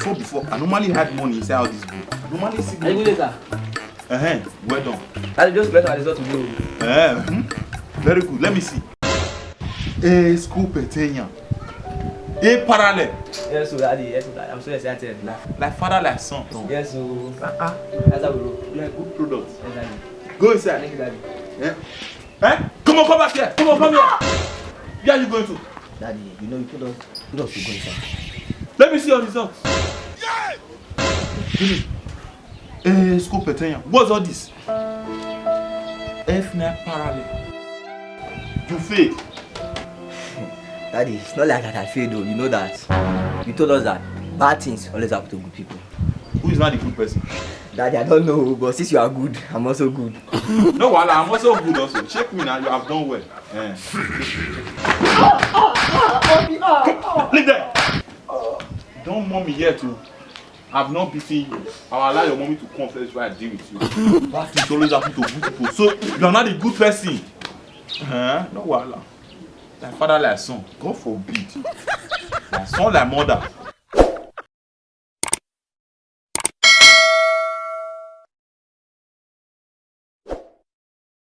before. I normally had money inside all this book. I normally see. Are you good later? Well done. I'll just better result to do. Very good. Let me see. A school petenya. A parallel. Yes, so daddy. Yes, so daddy. I'm so excited. Like father, like son. Yes, so. That's how we roll. Yeah, good product. Yes, daddy. Go inside. Thank you, daddy. Come on, come back here. Come here. Where are you going to? Daddy, you know you told us to go inside. Let me see your results. Give me. School petenya. What's all this? F9 parallel. You failed. Daddy, it's not like that I failed though. You know that. You told us that bad things always happen to good people. Who is not the good person? Daddy, I don't know, but since you are good, I'm also good. No, I'm also good also. Check me now, you have done well. Leave there. Don't mommy here too. I've not beaten you. I'll allow your mommy to come first before I deal with you. Bad things always happen to good people. So you are not a good person. No wahala. Like father, like son. God forbid. Like son, like mother.